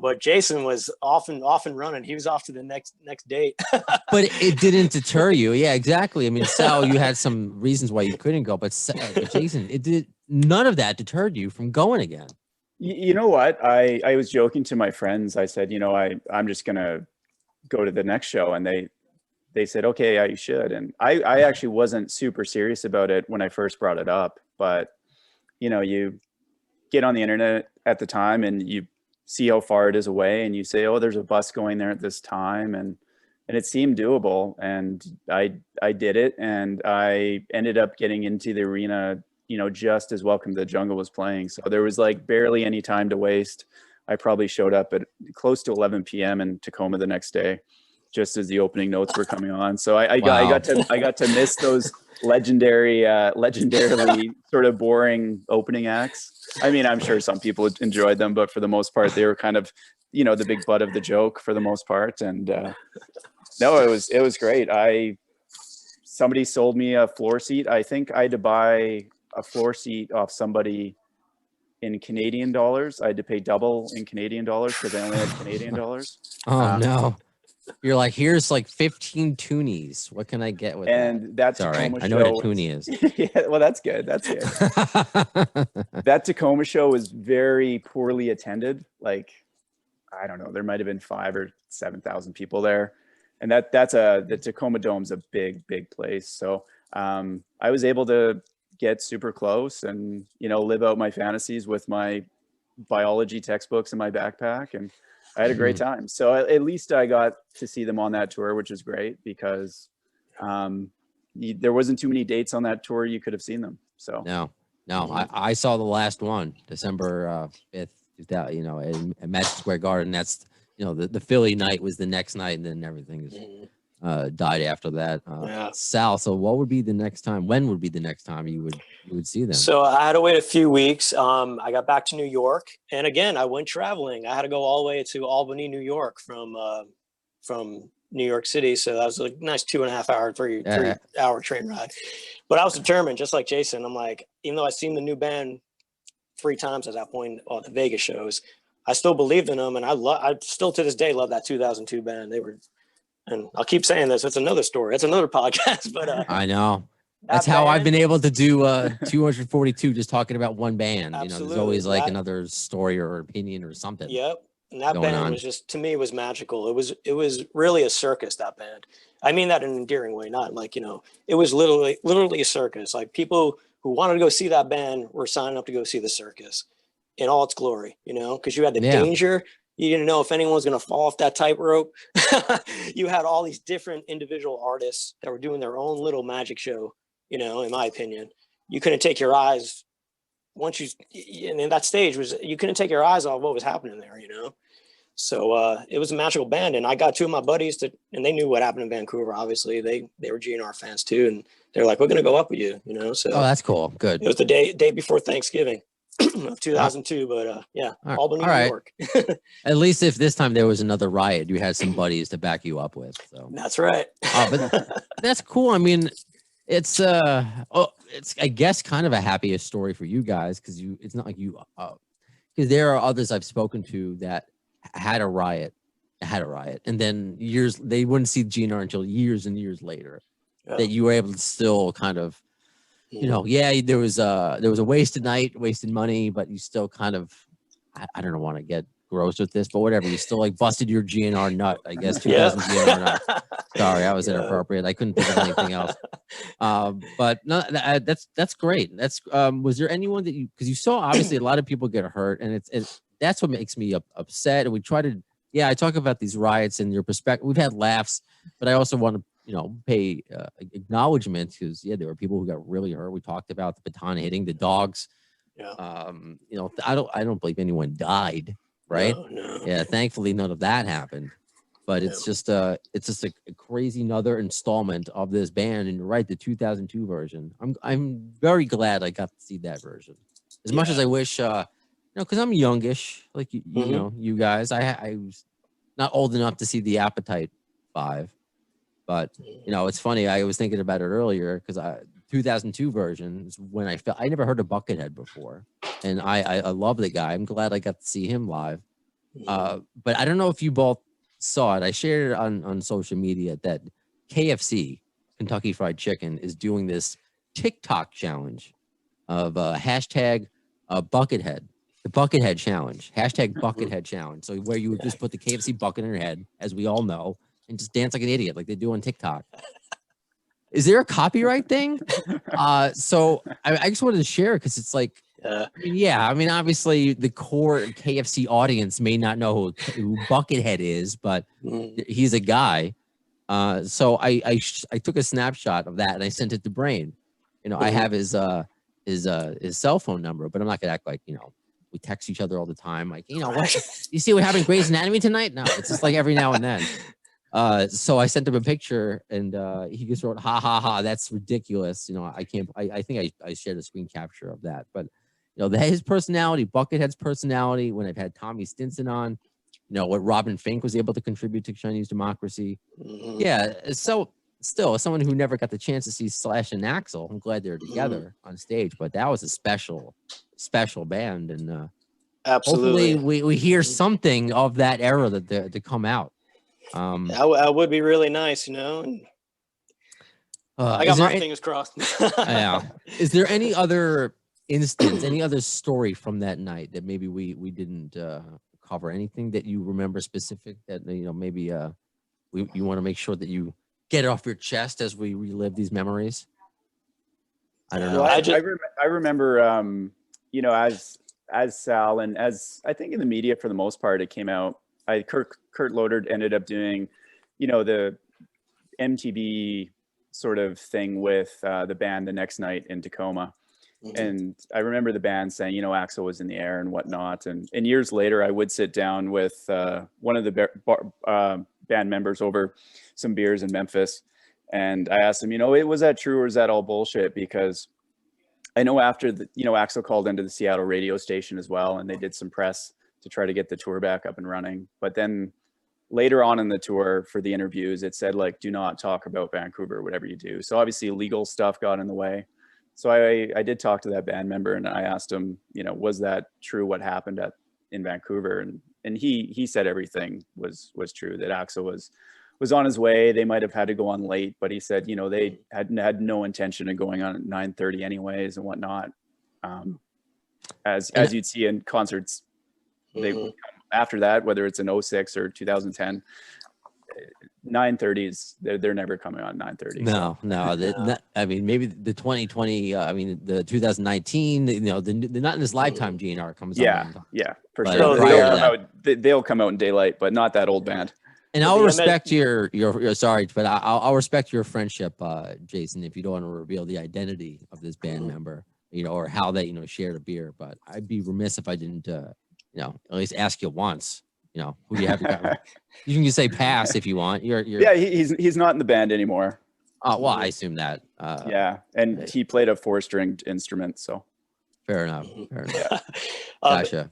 but Jason was off and running. He was off to the next date. But it didn't deter you. Yeah, exactly. I mean, Sal, you had some reasons why you couldn't go, but Jason, none of that deterred you from going again. You know what? I was joking to my friends. I said, I'm just gonna go to the next show, and they said, okay, yeah, you should. And I actually wasn't super serious about it when I first brought it up, but you get on the internet at the time and you see how far it is away, and you say, oh, there's a bus going there at this time, and it seemed doable, and I did it, and I ended up getting into the arena, you know, just as Welcome to the Jungle was playing. So there was like barely any time to waste. I probably showed up at close to 11 p.m. in Tacoma the next day, just as the opening notes were coming on. So I got to miss those legendarily sort of boring opening acts. I mean, I'm sure some people enjoyed them, but for the most part, they were kind of, you know, the big butt of the joke for the most part. And no, it was great. Somebody sold me a floor seat. I think I had to buy a floor seat off somebody in Canadian dollars. I had to pay double in Canadian dollars because I only had Canadian dollars. Oh no. You're like, here's like 15 toonies. What can I get with and that? Tacoma I know what a toonie is. Yeah, well, that's good. That's good. That Tacoma show was very poorly attended. Like, I don't know, there might have been 5,000 or 7,000 people there. And the Tacoma Dome's a big place. So I was able to get super close and, you know, live out my fantasies with my biology textbooks in my backpack, and I had a great time. So at least I got to see them on that tour, which is great because there wasn't too many dates on that tour you could have seen them. So no, I saw the last one, December 5th, you know, at Madison Square Garden. That's, you know, the Philly night was the next night, and then everything is died after that. Sal, so what would be the next time? When would be the next time you would see them? So I had to wait a few weeks. I got back to New York, and again, I went traveling. I had to go all the way to Albany, New York from New York City. So that was a nice 2.5 hour, 3-hour train ride. But I was determined, just like Jason. I'm like, even though I've seen the new band 3 times at that point at the Vegas shows, I still believed in them, and I still to this day love that 2002 band. They were, and I'll keep saying this. It's another story. It's another podcast, but I know. That's how I've been able to do 242, just talking about one band. Absolutely. You know, there's always like another story or opinion or something. Yep. And that band was just, to me, it was magical. It was really a circus, that band. I mean that in an endearing way, not like, you know, it was literally a circus. Like, people who wanted to go see that band were signing up to go see the circus in all its glory, you know, because you had the danger. You didn't know if anyone was going to fall off that tightrope. You had all these different individual artists that were doing their own little magic show, you know, in my opinion. You couldn't take your eyes once in that stage you couldn't take your eyes off what was happening there, you know? So it was a magical band. And I got 2 of my buddies and they knew what happened in Vancouver. Obviously they were GNR fans too. And they're like, we're going to go up with you, you know? So that's cool. Good. It was the day before Thanksgiving of 2002, but Albany, New York. At least if this time there was another Riot, you had some buddies to back you up with. So that's right. But that's cool. I mean, it's I guess kind of a happiest story for you guys, because it's not like you because there are others I've spoken to that had a riot, and then they wouldn't see GNR until years and years later. That you were able to still kind of, you know, there was a wasted night, wasted money, but you still kind of, I don't want to get gross with this, but whatever, you still like busted your GNR nut, I guess. 2000 GNR nut. Sorry, I was inappropriate. I couldn't think of anything else. But no, that's great. That's was there anyone that because you saw obviously a lot of people get hurt, and that's what makes me upset. And we try to, I talk about these riots and your perspective. We've had laughs, but I also want to, you know, pay acknowledgement, because there were people who got really hurt. We talked about the baton hitting the dogs. You know, I don't believe anyone died, right? No. Yeah, thankfully none of that happened. But it's just a crazy another installment of this band. And you're right, the 2002 version. I'm very glad I got to see that version. As much as I wish, you know, because I'm youngish, like you know, you guys. I was not old enough to see the Appetite 5. But, you know, it's funny. I was thinking about it earlier because 2002 version is when I never heard of Buckethead before. And I love the guy. I'm glad I got to see him live. But I don't know if you both saw it. I shared it on social media that KFC, Kentucky Fried Chicken, is doing this TikTok challenge of hashtag Buckethead. The Buckethead challenge. Hashtag Buckethead challenge. So where you would just put the KFC bucket in your head, as we all know, and just dance like an idiot like they do on TikTok. Is there a copyright thing? So I just wanted to share, because it's like, Yeah, I mean, obviously the core KFC audience may not know who Buckethead is, but he's a guy. So I took a snapshot of that and I sent it to Brain. You know, I have his cell phone number, but I'm not gonna act like, you know, we text each other all the time. Like, you know, what you see what happened in Grey's Anatomy tonight? No, it's just like every now and then. So I sent him a picture and he just wrote, ha ha ha, that's ridiculous. You know, I can't, I think I shared a screen capture of that, but you know, his personality, Buckethead's personality, when I've had Tommy Stinson on, you know, what Robin Fink was able to contribute to Chinese democracy. Yeah. So still, as someone who never got the chance to see Slash and Axl, I'm glad they're together on stage, but that was a special band. And Absolutely. hopefully we hear something of that era that to come out. That would be really nice, you know. And I got my fingers crossed. Yeah. Is there any other instance, any other story from that night that maybe we didn't cover? Anything that you remember specific that, you know, maybe you want to make sure that you get it off your chest as we relive these memories? I don't know. I remember, you know, as Sal and as I think in the media for the most part, it came out. Kurt Loder ended up doing, you know, the MTV sort of thing with the band the next night in Tacoma. And I remember the band saying, you know, Axl was in the air and whatnot. And years later, I would sit down with one of the band members over some beers in Memphis. And I asked him, you know, was that true or is that all bullshit? Because I know after you know, Axl called into the Seattle radio station as well, and they did some press to try to get the tour back up and running. But then later on in the tour for the interviews, it said like, do not talk about Vancouver, whatever you do. So obviously legal stuff got in the way. So I did talk to that band member and I asked him, you know, was that true what happened in Vancouver? And he said everything was true, that Axl was on his way. They might have had to go on late, but he said, you know, they had no intention of going on at 9:30 anyways and whatnot. As you'd see in concerts, they would come after that, whether it's in 06 or 2010, 9:30s, they're never coming on 9:30. No. I mean, maybe the 2020, I mean, the 2019, you know, the not in this lifetime GNR comes on. Yeah, for sure. They'll come out in daylight, but not that old band. And I'll respect your sorry, but I'll respect your friendship, Jason, if you don't want to reveal the identity of this band member, you know, or how they, you know, shared a beer. But I'd be remiss if I didn't, you know, at least ask you once. You know, who do you have? You can just say pass if you want. Yeah, he's not in the band anymore. Well, I assume that. Yeah, and he played a 4-stringed instrument, so. Fair enough. Gotcha.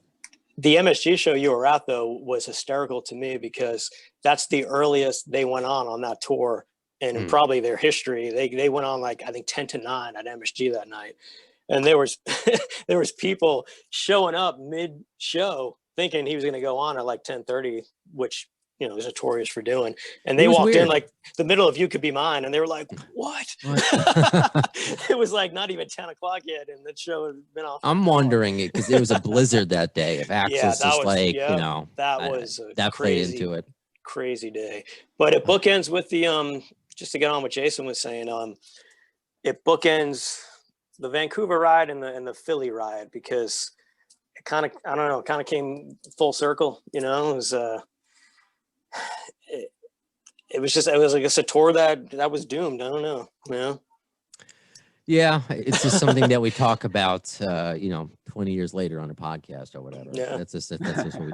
The MSG show you were at, though, was hysterical to me because that's the earliest they went on that tour in probably their history. They went on like, I think 10 to 9 at MSG that night. And there was people showing up mid-show thinking he was going to go on at like 10:30, which, you know, he's notorious for doing. And they walked in like the middle of You Could Be Mine, and they were like, what? It was like not even 10 o'clock yet, and the show had been off. I'm wondering it because it was a blizzard that day. If Axl's just like, you know, that was that played into it. Crazy day. But it bookends with the just to get on what Jason was saying, it bookends the Vancouver ride and the Philly ride, because it kind of, I don't know, kind of came full circle, you know. It was it was like a tour that was doomed. I don't know, you know. Yeah, it's just something that we talk about, you know, 20 years later on a podcast or whatever. Yeah, that's just what we.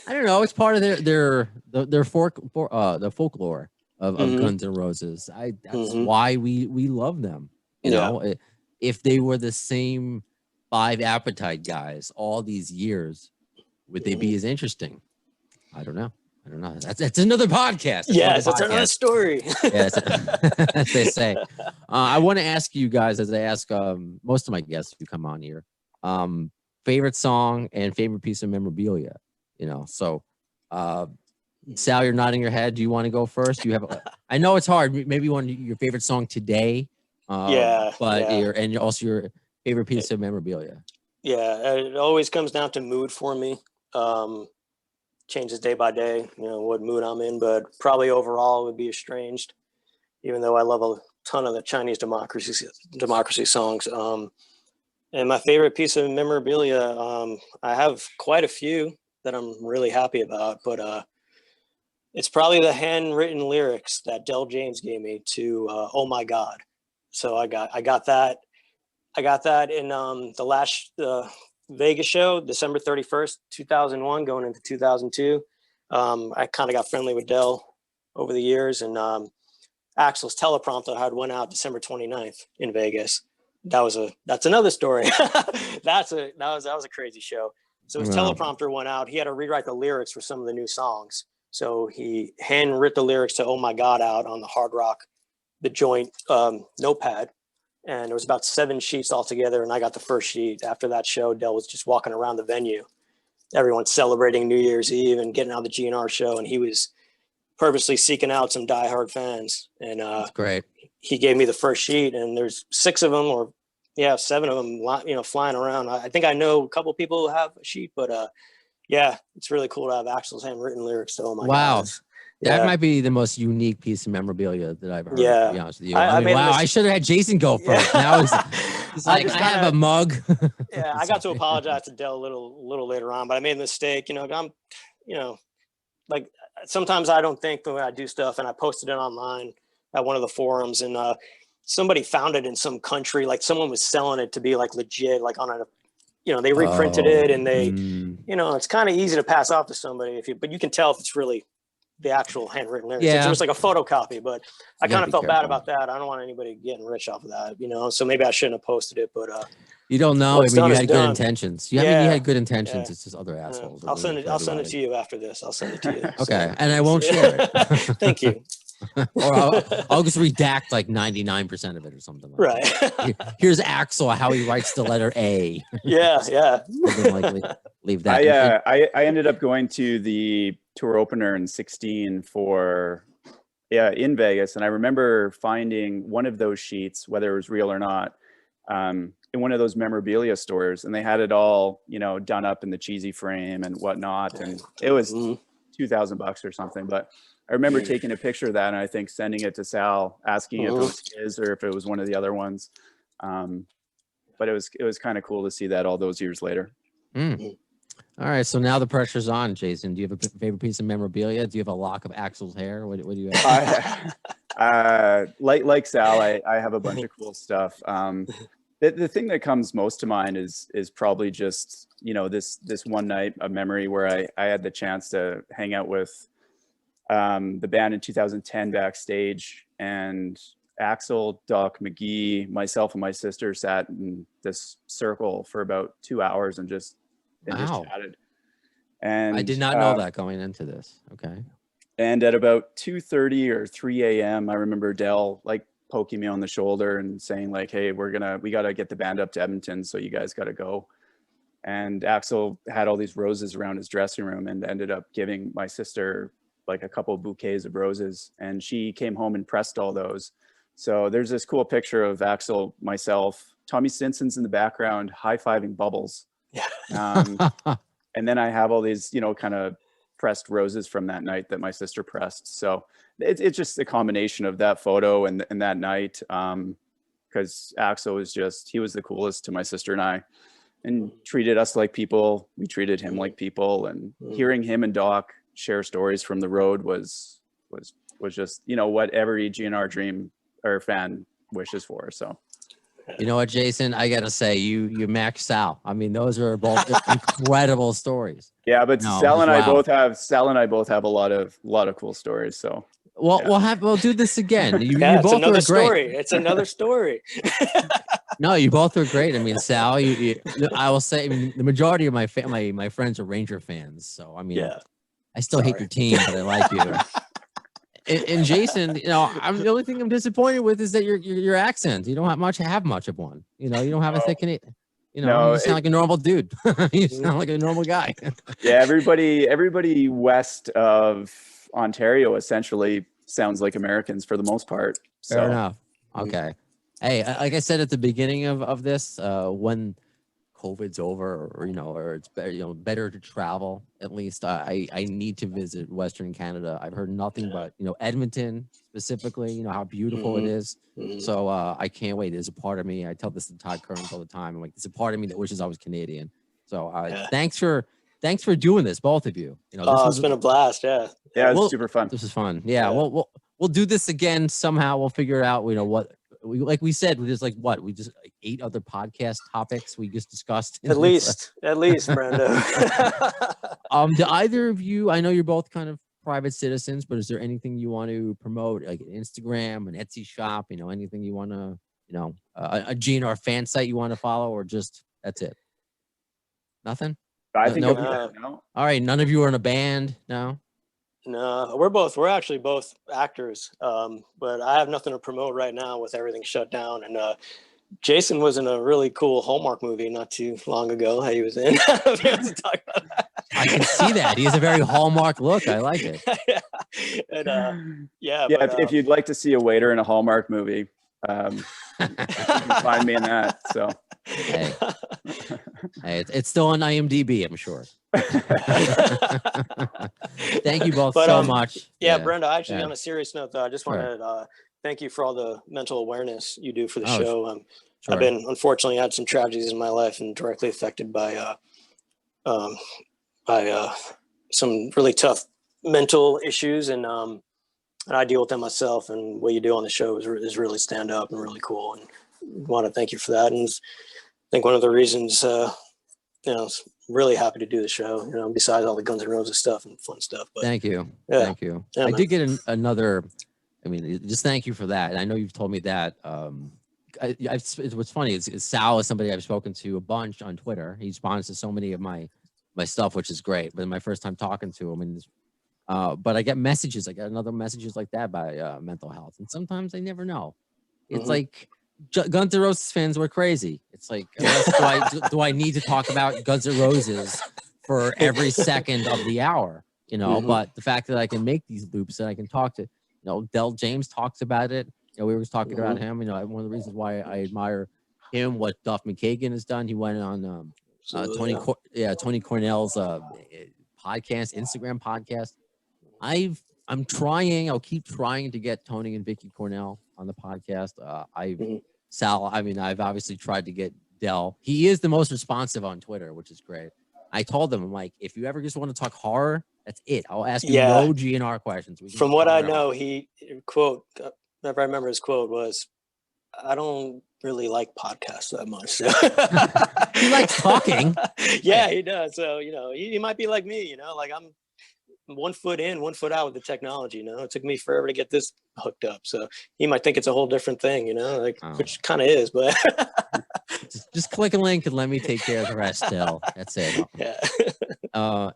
I don't know. It's part of their folklore of Guns N' Roses. That's why we love them. You know, if they were the same 5 Appetite guys all these years, would they be as interesting? I don't know. That's another podcast. Yes, that's another story. Yes, as they say. I want to ask you guys, as I ask most of my guests who come on here, favorite song and favorite piece of memorabilia. You know, so Sal, you're nodding your head. Do you want to go first? Do you have? I know it's hard. Maybe your favorite song today. And also your favorite piece of memorabilia. Yeah, it always comes down to mood for me. Changes day by day, you know, what mood I'm in, but probably overall would be Estranged, even though I love a ton of the Chinese democracy songs. And my favorite piece of memorabilia, I have quite a few that I'm really happy about, but it's probably the handwritten lyrics that Del James gave me to "Oh My God." So I got that in the last Vegas show, December 31st, 2001, going into 2002. I kind of got friendly with Del over the years, and Axel's teleprompter had went out December 29th in Vegas. That's another story. that was a crazy show. So his Wow. teleprompter went out. He had to rewrite the lyrics for some of the new songs. So he handwrote the lyrics to "Oh My God" out on the Hard Rock, the joint notepad. And there was about 7 sheets altogether. And I got the first sheet. After that show, Del was just walking around the venue. Everyone's celebrating New Year's Eve and getting out the GNR show. And he was purposely seeking out some diehard fans. And That's great. he gave me the first sheet, and there's 6 of them, or 7 of them, flying around. I think I know a couple people who have a sheet, but yeah, it's really cool to have Axel's handwritten lyrics to "Oh My Wow. God." That Yeah. might be the most unique piece of memorabilia that I've heard. Yeah. To be honest with you, I I mean, made a wow, mis- I should have had Jason go first. Now it's like just I have kinda- a mug. Yeah, I got to apologize to Del a little later on, but I made a mistake. I'm, like sometimes I don't think when I do stuff, and I posted it online at one of the forums, and somebody found it in some country, like someone was selling it to be like legit, like on a, they reprinted it, and they, it's kind of easy to pass off to somebody but you can tell if it's really the actual handwritten lyrics. Yeah. It's just like a photocopy, but I You gotta kind of be felt bad careful. about that. I don't want anybody getting rich off of that, so maybe I shouldn't have posted it, but You don't know. What's I mean, done you is had good done. intentions. You Yeah. had good intentions. Yeah. It's just other assholes. that I'll ruin send it. for I'll send it everybody. to you after this. I'll send it to you. Okay, and I won't share it. Thank you. Or I'll just redact like 99% of it or something. Like Right. that. Here's Axel, how he writes the letter A. Yeah. And then, like, leave that. I ended up going to the tour opener in 16 in Vegas, and I remember finding one of those sheets, whether it was real or not, in one of those memorabilia stores, and they had it all done up in the cheesy frame and whatnot, and it was $2,000 or something. But I remember taking a picture of that, and I think sending it to Sal, asking if it was his or if it was one of the other ones. But it was kind of cool to see that all those years later. All right, so now the pressure's on, Jason. Do you have a favorite piece of memorabilia? Do you have a lock of Axel's hair? What do you have? Like Sal, I have a bunch of cool stuff. The thing that comes most to mind is probably just this one night, a memory where I had the chance to hang out with the band in 2010 backstage, and Axel, Doc, McGee, myself, and my sister sat in this circle for about 2 hours and just chatted. And I did not know that going into this. Okay. And at about 2:30 or 3 a.m., I remember Del poking me on the shoulder and saying hey, we got to get the band up to Edmonton, so you guys got to go. And Axel had all these roses around his dressing room and ended up giving my sister a couple bouquets of roses, and she came home and pressed all those. So there's this cool picture of Axel, myself, Tommy Stinson's in the background, high-fiving Bubbles. And then I have all these, kind of pressed roses from that night that my sister pressed. So it's just a combination of that photo and that night. Because Axel was he was the coolest to my sister and I, and treated us like people. We treated him like people, and hearing him and Doc share stories from the road was just, what every GNR dream or fan wishes for. So. You know what, Jason? I gotta say, you match Sal. I mean, those are both incredible stories. Yeah, but No, Sal and I wow. both have a lot of cool stories. So we'll do this again. You Yeah, it's both another are great. story. It's another story. No, you both are great. I mean, Sal, I will say, the majority of my friends are Ranger fans. So I mean, I still hate your team, but I like you. And Jason, I'm the only thing I'm disappointed with is that your accent. You don't have much of one. You don't have a thick Canadian. You sound like a normal dude. You sound like a normal guy. Yeah, everybody west of Ontario essentially sounds like Americans for the most part. So. Fair enough. Okay. Hey, like I said at the beginning of this, when COVID's over, or or it's better, better to travel. At least I need to visit Western Canada. I've heard nothing but Edmonton specifically. How beautiful it is. So I can't wait. There's a part of me. I tell this to Todd Kearns all the time. I'm like, there's a part of me that wishes I was Canadian. So thanks for doing this, both of you. It's been a blast. Yeah, it's super fun. This is fun. Yeah, we'll do this again somehow. We'll figure it out. What. Like we said, there's we just 8 other podcast topics we just discussed. At least, Brando. Do either of you? I know you're both kind of private citizens, but is there anything you want to promote, like an Instagram, an Etsy shop? Anything you want to, a GNR fan site you want to follow, or just that's it? Nothing. I think no. All right, none of you are in a band, no. No, we're actually both actors, but I have nothing to promote right now with everything shut down. And Jason was in a really cool Hallmark movie not too long ago. He was in. I can see that. He has a very Hallmark look. I like it. And, if you'd like to see a waiter in a Hallmark movie, you can find me in that. So hey, it's still on IMDb, I'm sure. Thank you both so much. Brenda, actually, on a serious note, though, I just want to thank you for all the mental awareness you do for the show. I've been, unfortunately, had some tragedies in my life and directly affected by some really tough mental issues, and I deal with them myself. And what you do on the show is really stand up and really cool. And want to thank you for that. And I think one of the reasons, really happy to do the show, besides all the Guns N' Roses stuff and fun stuff. But thank you. Yeah. Thank you. I did get another, just thank you for that. And I know you've told me that. What's funny is Sal is somebody I've spoken to a bunch on Twitter. He responds to so many of my stuff, which is great. But my first time talking to him, but I get messages. I get another messages like that by mental health. And sometimes I never know. It's like, Guns N' Roses fans were crazy. It's like, do I need to talk about Guns N' Roses for every second of the hour? But the fact that I can make these loops and I can talk to, Del James talks about it. We were talking about him. One of the reasons why I admire him, what Duff McKagan has done. He went on Tony Cornell's podcast, Instagram podcast. I'm trying. I'll keep trying to get Tony and Vicky Cornell on the podcast. Sal. I've obviously tried to get Del. He is the most responsive on Twitter, which is great. I told them, I'm like, if you ever just want to talk horror, that's it. I'll ask you no GNR questions. From what I know, he quote. If I remember his quote was, "I don't really like podcasts that much." So. He likes talking. Yeah, he does. So he might be like me. Like I'm 1 foot in, 1 foot out with the technology. It took me forever to get this hooked up. So he might think it's a whole different thing. Which kind of is, but just click a link and let me take care of the rest. Still, that's it. Yeah.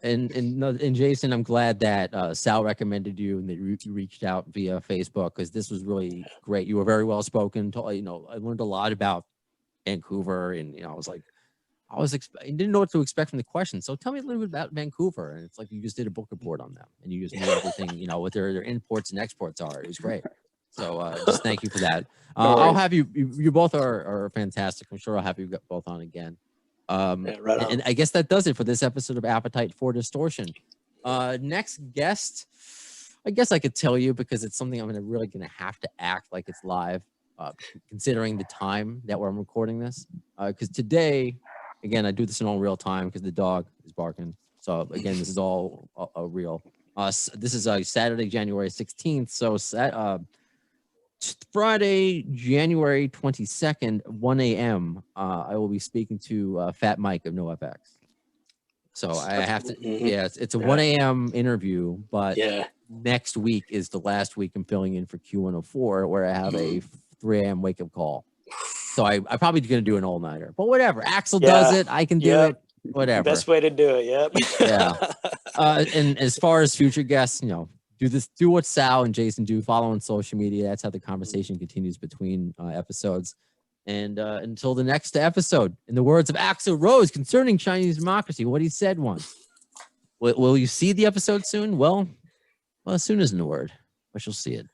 And Jason, I'm glad that Sal recommended you and that you reached out via Facebook, because this was really great. You were very well spoken. I learned a lot about Vancouver, and I didn't know what to expect from the question. So tell me a little bit about Vancouver. And it's like you just did a book report on them, and you just knew everything, what their imports and exports are. It was great. So just thank you for that. I'll have you. You both are fantastic. I'm sure I'll have you both on again. And I guess that does it for this episode of Appetite for Distortion. Next guest, I guess I could tell you, because it's something I'm really going to have to act like it's live, considering the time that I'm recording this. Because today, again, I do this in all real time because the dog is barking. So again, this is all real. This is Saturday, January 16th. So Friday, January 22nd, 1 a.m. I will be speaking to Fat Mike of NoFX. So I have to, it's a 1 a.m. interview, but next week is the last week I'm filling in for Q104, where I have a 3 a.m. wake up call. So I'm probably going to do an all-nighter, but whatever. Axel does it. I can do it. Whatever. Best way to do it. Yep. Yeah. And as far as future guests, do what Sal and Jason do. Follow on social media. That's how the conversation continues between episodes. And until the next episode, in the words of Axl Rose concerning Chinese democracy, what he said once, will you see the episode soon? Well, as soon as in the word, but you'll see it.